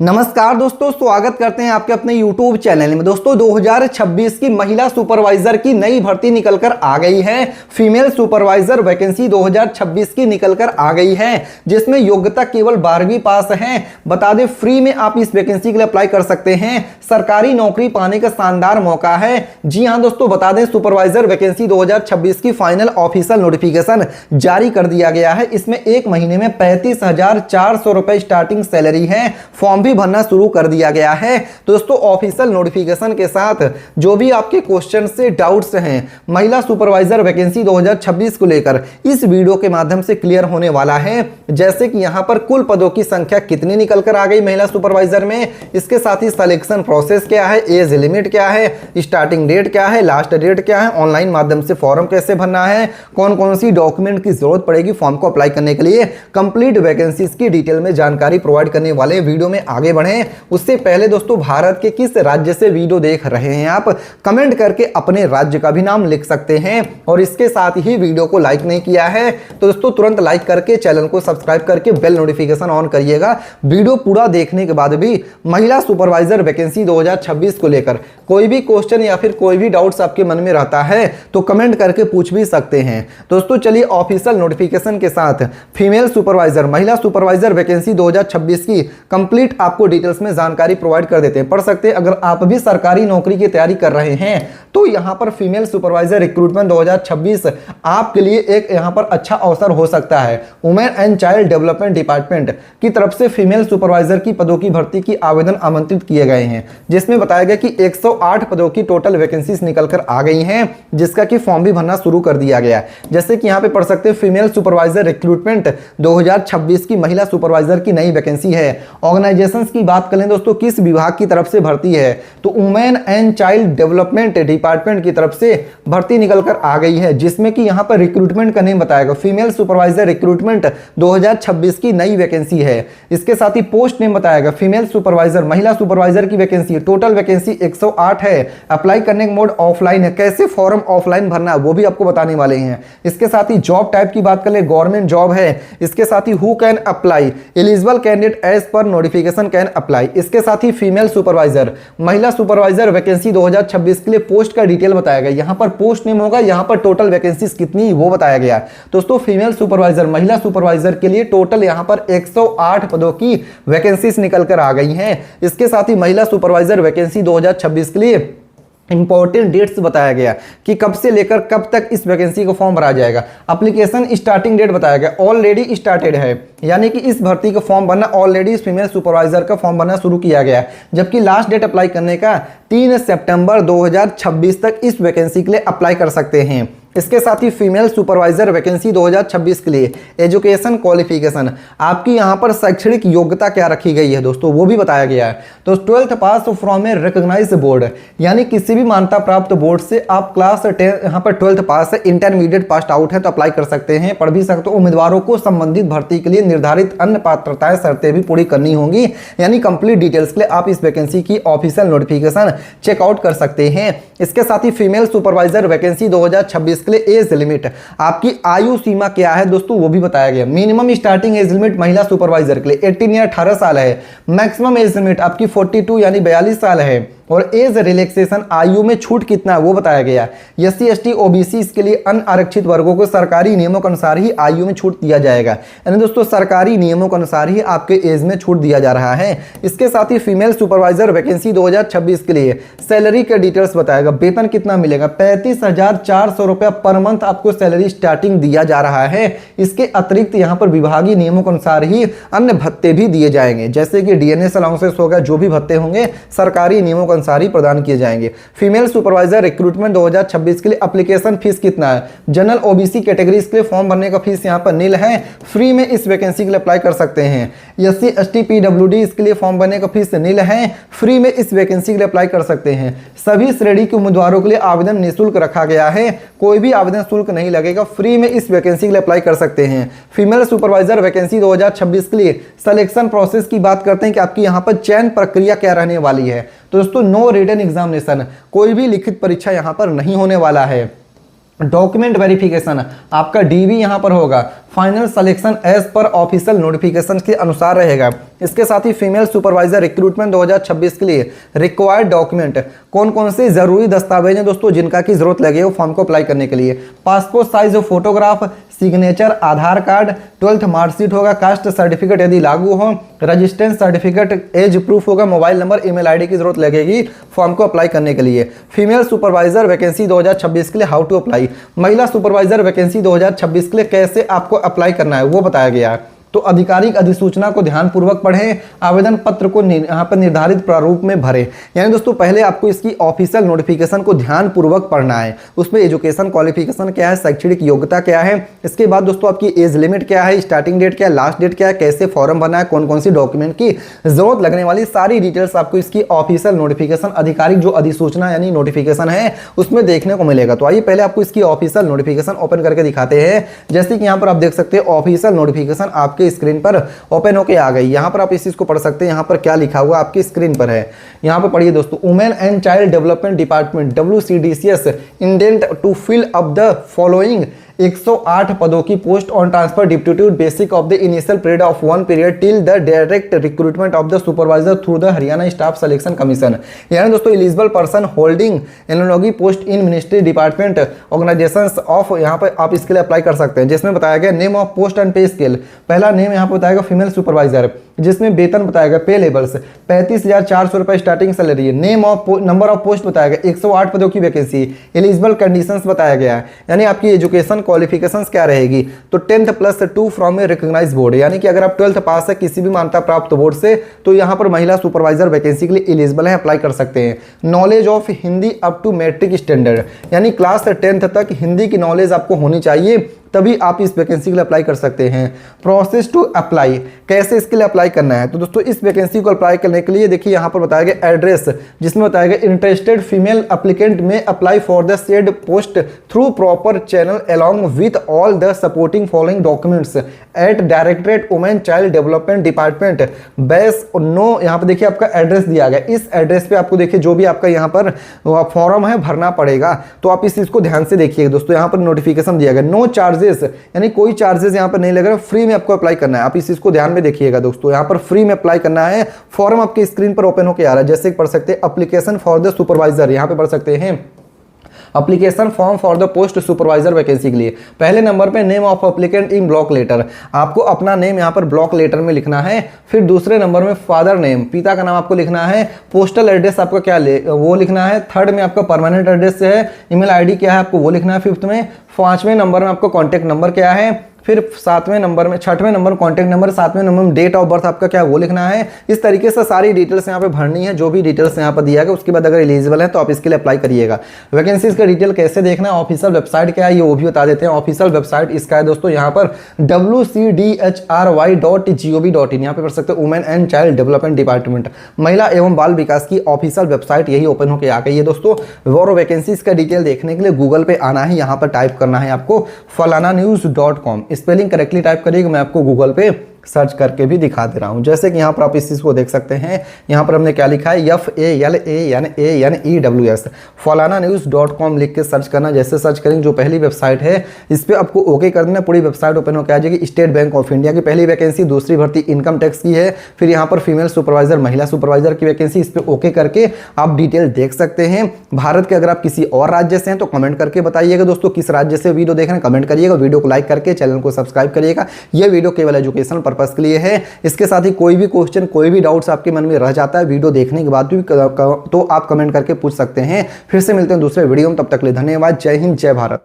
नमस्कार दोस्तों, स्वागत करते हैं आपके अपने YouTube चैनल में। दोस्तों 2026 की महिला सुपरवाइजर की नई भर्ती निकलकर आ गई है। फीमेल सुपरवाइजर वैकेंसी 2026 की निकलकर आ गई है, जिसमें योग्यता केवल 12वीं पास है। बता दें, फ्री में आप इस वैकेंसी के लिए अप्लाई कर सकते हैं। सरकारी नौकरी पाने का शानदार मौका है। जी हाँ दोस्तों, बता दें सुपरवाइजर वैकेंसी 2026 की फाइनल ऑफिशियल नोटिफिकेशन जारी कर दिया गया है। इसमें एक महीने में 35,400 रुपए स्टार्टिंग सैलरी है। फॉर्म भी भरना शुरू कर दिया गया है। तो दोस्तों ऑफिशियल नोटिफिकेशन के साथ जो भी आपके क्वेश्चन से डाउट्स हैं महिला सुपरवाइजर वैकेंसी 2026 को लेकर इस वीडियो के माध्यम से क्लियर होने वाला है। जैसे कि यहां पर कुल पदों की संख्या कितनी निकल कर आ गई महिला सुपरवाइजर में, इसके साथ ही सिलेक्शन प्रोसेस क्या है, एज लिमिट क्या है, स्टार्टिंग डेट क्या है, लास्ट डेट क्या है, ऑनलाइन माध्यम से फॉर्म कैसे भरना है, कौन कौन सी डॉक्यूमेंट की जरूरत पड़ेगी फॉर्म को अप्लाई करने के लिए, कंप्लीट वैकेंसीज की डिटेल में जानकारी प्रोवाइड करने वाले वीडियो में आगे बढ़े। उससे पहले दोस्तों, भारत के किस राज्य से वीडियो देख रहे हैं आप, कमेंट करके अपने राज्य का भी नाम लिख सकते हैं। और इसके साथ ही वीडियो को लाइक नहीं किया है तो दोस्तों तुरंत लाइक करके चैनल को सब्सक्राइब करके बेल नोटिफिकेशन ऑन करिएगा। वीडियो पूरा देखने के बाद भी महिला सुपरवाइजर वैकेंसी 2026 को लेकर कोई भी क्वेश्चन या फिर कोई भी डाउट्स आपके मन में रहता है तो कमेंट करके पूछ भी सकते हैं। दोस्तों चलिए ऑफिशियल नोटिफिकेशन के साथ फीमेल सुपरवाइजर महिला सुपरवाइजर वैकेंसी 2026 की कंप्लीट आपको डिटेल्स में जानकारी प्रोवाइड कर देते हैं। पढ़ सकते हैं। अगर आप भी सरकारी नौकरी की तैयारी कर रहे हैं तो यहां पर फीमेल सुपरवाइजर रिक्रूटमेंट 2026 आपके लिए एक यहां पर अच्छा अवसर हो सकता है। Women and child development department की तरफ से फीमेल सुपरवाइजर की पदों की भर्ती की आवेदन आमंत्रित किए गए हैं, जिसमें बताया गया कि 108 पदों की टोटल वैकेंसीज निकलकर आ गई हैं, जिसका कि फॉर्म भी भरना शुरू कर दिया गया है। जैसे कि यहां पे पढ़ सकते हैं, फीमेल सुपरवाइजर रिक्रूटमेंट 2026 की महिला सुपरवाइजर की नई वैकेंसी है। ऑर्गेनाइजेशन की बात करें दोस्तों, किस विभाग की तरफ से भर्ती है तो women and child development department की तरफ से भर्ती निकलकर आ गई है, जिसमें कि यहां पर रिक्रूटमेंट का नेम बताएगा फीमेल सुपरवाइजर रिक्रूटमेंट 2026 की नई वैकेंसी है। इसके साथ ही पोस्ट नेम बताएगा फीमेल सुपरवाइजर महिला सुपरवाइजर की वैकेंसी। टोटल वैकेंसी 108 है। अप्लाई करने का मोड ऑफलाइन है। कैसे फॉर्म ऑफलाइन भरना है वो भी आपको बताने वाले हैं। इसके साथ ही जॉब टाइप की बात करें, गवर्नमेंट जॉब है। इसके साथ ही who can apply, eligible candidate as per notification can apply. इसके साथ ही फीमेल सुपरवाइजर महिला सुपरवाइजर वैकेंसी 2026 के लिए पोस्ट का डिटेल बताया गया। यहां पर पोस्ट नेम होगा, यहां पर टोटल वैकेंसीज कितनी वो बताया गया। दोस्तों फीमेल सुपरवाइजर महिला सुपरवाइजर के लिए टोटल यहां पर 108 पदों की वैकेंसीज निकलकर आ गई हैं। इसके साथ ही महिला सुपरवाइजर वैकेंसी 2026 के लिए इंपॉर्टेंट डेट्स बताया गया कि कब से लेकर कब तक इस वैकेंसी का फॉर्म भरा जाएगा। एप्लीकेशन स्टार्टिंग डेट बताया गया ऑलरेडी स्टार्टेड है, यानी कि इस भर्ती का फॉर्म भरना ऑलरेडी फीमेल सुपरवाइजर का फॉर्म भरना शुरू किया गया है। जबकि लास्ट डेट अप्लाई करने का 3 सितंबर 2026 तक इस वैकेंसी के लिए अप्लाई कर सकते हैं। इसके साथ ही फीमेल सुपरवाइजर वैकेंसी 2026 के लिए एजुकेशन क्वालिफिकेशन, आपकी यहां पर शैक्षणिक योग्यता क्या रखी गई है दोस्तों वो भी बताया गया है। तो 12th pass from a recognised board, यानी किसी भी मान्यता प्राप्त बोर्ड से आप क्लास 10 यहां पर 12th पास है, इंटरमीडिएट पास आउट है तो अप्लाई कर सकते हैं, पढ़ भी सकते हो। उम्मीदवारों को संबंधित भर्ती के लिए निर्धारित अन्य पात्रताएं शर्तें भी पूरी करनी होंगी। यानी कंप्लीट डिटेल्स के लिए आप इस वैकेंसी की ऑफिशियल नोटिफिकेशन चेकआउट कर सकते हैं। इसके साथ ही फीमेल सुपरवाइजर वैकेंसी 2026 के लिए एज लिमिट, आपकी आयु सीमा क्या है दोस्तों वो भी बताया गया। मिनिमम स्टार्टिंग एज लिमिट महिला सुपरवाइजर के लिए 18 या 18 साल है। मैक्सिमम एज लिमिट आपकी 42 यानी 42 साल है। और एज रिलैक्सेशन आयु में छूट कितना है वो बताया गया। SC ST OBC इसके लिए अनारक्षित वर्गों को सरकारी नियमों के अनुसार ही आयु में छूट दिया जाएगा। यानी दोस्तों सरकारी नियमों के अनुसार ही आपके एज में छूट दिया जा रहा है। इसके साथ ही फीमेल सुपरवाइजर वैकेंसी 2026 के लिए सैलरी के डिटेल्स बताएगा। वेतन कितना मिलेगा, 35,400 रुपया पर मंथ आपको सैलरी स्टार्टिंग दिया जा रहा है। इसके अतिरिक्त यहाँ पर विभागीय नियमों के अनुसार ही अन्य भत्ते भी दिए जाएंगे, जैसे कि DNS अलाउंसेस होगा, जो भी भत्ते होंगे सरकारी नियमों अनुसार ही प्रदान किए जाएंगे। फीमेल सुपरवाइजर रिक्रूटमेंट 2026 के लिए एप्लीकेशन फीस कितना है, जनरल OBC कैटेगरीज के लिए फॉर्म भरने का फीस यहां पर नील है। फ्री में इस वैकेंसी के लिए अप्लाई कर सकते हैं। SC ST PWD इसके लिए फॉर्म भरने का फीस नील है। फ्री में इस वैकेंसी के लिए अप्लाई कर सकते हैं। सभी श्रेणी के उम्मीदवारों के लिए आवेदन निःशुल्क रखा गया है, कोई भी आवेदन शुल्क नहीं लगेगा। फ्री में इस वैकेंसी के लिए अप्लाई कर सकते हैं। फीमेल सुपरवाइजर वैकेंसी 2026 के लिए सिलेक्शन प्रोसेस की बात करते हैं कि आपकी यहां पर चयन प्रक्रिया क्या रहने वाली है। तो दोस्तों नो रिटन एग्जामिनेशन, कोई भी लिखित परीक्षा यहां पर नहीं होने वाला है। डॉक्यूमेंट वेरिफिकेशन, आपका डीवी यहां पर होगा। Final selection as per official notification के अनुसार रहेगा। इसके साथ ही फीमेल सुपरवाइजर रिक्रूटमेंट 2026 के लिए रिक्वायर्ड डॉक्यूमेंट, कौन कौन से जरूरी दस्तावेज हैं दोस्तों जिनका की जरूरत लगे वो फॉर्म को अप्लाई करने के लिए। पासपोर्ट साइज फोटोग्राफ, सिग्नेचर, आधार कार्ड, 12th मार्कशीट होगा, कास्ट सर्टिफिकेट यदि लागू हो, रजिस्ट्रेंस सर्टिफिकेट, एज प्रूफ होगा, मोबाइल नंबर, ईमेल आईडी की जरूरत लगेगी फॉर्म को अप्लाई करने के लिए। फीमेल सुपरवाइजर वैकेंसी 2026 के लिए हाउ टू अप्लाई, महिला सुपरवाइजर वैकेंसी 2026 के लिए कैसे आपको अप्लाई करना है वो बताया गया है। तो आधिकारिक अधिसूचना को ध्यानपूर्वक पढ़ें, आवेदन पत्र को यहाँ पर निर्धारित प्रारूप में भरें। यानी दोस्तों पहले आपको इसकी ऑफिशियल नोटिफिकेशन को ध्यानपूर्वक पढ़ना है, उसमें एजुकेशन क्वालिफिकेशन क्या है, शैक्षणिक योग्यता क्या है, इसके बाद दोस्तों आपकी एज लिमिट क्या है, स्टार्टिंग डेट क्या है, लास्ट डेट क्या है, कैसे फॉर्म भरना है, कौन कौन सी डॉक्यूमेंट की जरूरत लगने वाली सारी डिटेल्स आपको इसकी ऑफिशियल नोटिफिकेशन, आधिकारिक जो अधिसूचना यानी नोटिफिकेशन है उसमें देखने को मिलेगा। तो आइए पहले आपको इसकी ऑफिशियल नोटिफिकेशन ओपन करके दिखाते हैं। जैसे कि यहाँ पर आप देख सकते हैं ऑफिशियल नोटिफिकेशन आपके स्क्रीन पर ओपन होके आ गई। यहां पर आप इस चीज को पढ़ सकते हैं, यहां पर क्या लिखा हुआ आपकी स्क्रीन पर है, यहां पर पढ़िए दोस्तों। Women and child development department WCDCS intent to fill up the following 108 पदों की post on transfer duty basic of the initial period of 1 period till the direct recruitment of the supervisor through the Haryana staff selection commission. यानी दोस्तों eligible person holding analogy post in ministry department organisations of, यहाँ पर आप इसके लिए apply कर सकते हैं। जिसमें बताया गया नेम ऑफ पोस्ट एंड पे स्केल, पहला नेम यहाँ पर बताएगा फीमेल सुपरवाइजर, जिसमें वेतन बताएगा पे लेवल्स 35,400 रुपए स्टार्टिंग सैलरी है। Name of number of post बताएगा 108 पदों की वैकेंसी। एलिजिबल कंडीशंस बताया गया है, यानी आपकी एजुकेशन क्वालिफिकेशंस क्या रहेगी, तो 10th + 2 from a recognised board, यानी कि अगर आप 12th पास है किसी भी मान्यता प्राप्त बोर्ड से तो यहाँ पर महिला सुपरवाइजर वैकेंसी के लिए एलिजिबल है, अप्लाई कर सकते हैं। Knowledge of Hindi up to matric standard, यानी क्लास 10th तक हिंदी की नॉलेज आपको होनी चाहिए, तभी आप इस वैकेंसी के लिए अप्लाई कर सकते हैं। प्रोसेस टू अप्लाई, कैसे इसके लिए अप्लाई करना है, तो दोस्तों इस वैकेंसी को अप्लाई करने के लिए देखिए यहाँ पर बताया गया एड्रेस, जिसमें बताया गया interested female applicant may apply for the said post through proper channel along with all the supporting following documents at directorate women child development department base no. यहाँ पर देखिए आपका एड्रेस दिया गया, इस एड्रेस पे आपको देखिए जो भी आपका यहाँ पर फॉर्म है भरना पड़ेगा। तो आप इस चीज को ध्यान से देखिएगा दोस्तों, यहाँ पर नोटिफिकेशन दिया गया, नो चार्जेस, यानी कोई चार्जेस यहाँ पर नहीं लग रहा, फ्री में आपको अप्लाई करना है। आप इस चीज को ध्यान में देखिएगा दोस्तों, यहाँ पर फ्री में अप्लाई करना है। फॉर्म आपकी स्क्रीन पर ओपन होकर आ रहा है, जैसे पढ़ सकते हैं एप्लीकेशन फॉर द सुपरवाइजर, यहाँ पे पढ़ सकते हैं application form for the post supervisor vacancy के लिए। पहले नंबर पे name of applicant in block letter, आपको अपना नेम यहाँ पर ब्लॉक लेटर में लिखना है। फिर दूसरे नंबर में फादर नेम, पिता का नाम आपको लिखना है। पोस्टल एड्रेस आपका क्या वो लिखना है। थर्ड में आपका परमानेंट एड्रेस है। ईमेल आईडी क्या है आपको वो लिखना है। फिफ्थ में, पांचवें नंबर में आपका कॉन्टैक्ट नंबर क्या है। फिर सातवें नंबर में, छठवें नंबर कॉन्टैक्ट नंबर, सातवें नंबर में डेट ऑफ बर्थ आपका क्या है वो लिखना है। इस तरीके से सारी डिटेल्स यहाँ पे भरनी है, जो भी डिटेल्स यहाँ पर दिया गया। उसके बाद अगर एलिजिबल है तो आप इसके लिए अप्लाई करिएगा। वैकेंसीज का डिटेल कैसे देखना है, ऑफिशियल वेबसाइट क्या है ये वो भी बता देते हैं। ऑफिशियल वेबसाइट इसका है दोस्तों यहाँ पर wcdhry.gov.in, यहाँ पे पढ़ सकते हैं women and child development department, महिला एवं बाल विकास की ऑफिशियल वेबसाइट यही ओपन होकर आ गई है दोस्तों। और वैकेंसीज का डिटेल देखने के लिए गूगल पे आना है, यहाँ पर टाइप करना है आपको falananews.com, स्पेलिंग करेक्टली टाइप करिएगा, मैं आपको गूगल पे सर्च करके भी दिखा दे रहा हूं। जैसे कि यहाँ पर आप इस चीज को देख सकते हैं, यहाँ पर हमने क्या लिखा है FALANANEWS falananews.com लिख के सर्च करना। जैसे सर्च करेंगे जो पहली वेबसाइट है इस पर आपको ओके कर देना, पूरी वेबसाइट ओपन होकर आ जाएगी। स्टेट बैंक ऑफ इंडिया की पहली वैकेंसी, दूसरी भर्ती इनकम टैक्स की है। फिर यहाँ पर फीमेल सुपरवाइजर, महिला सुपरवाइजर की वैकेंसी, इस पर ओके करके आप डिटेल देख सकते हैं। भारत के अगर आप किसी और राज्य से हैं तो कमेंट करके बताइएगा दोस्तों किस राज्य से वीडियो देख रहे हैं, कमेंट करिएगा। वीडियो को लाइक करके चैनल को सब्सक्राइब करिएगा। यह वीडियो केवल एजुकेशन पर्पस के लिए है। इसके साथ ही कोई भी क्वेश्चन, कोई भी डाउट्स आपके मन में रह जाता है वीडियो देखने के बाद भी तो आप कमेंट करके पूछ सकते हैं। फिर से मिलते हैं दूसरे वीडियो में, तब तक के लिए धन्यवाद। जय हिंद, जय भारत।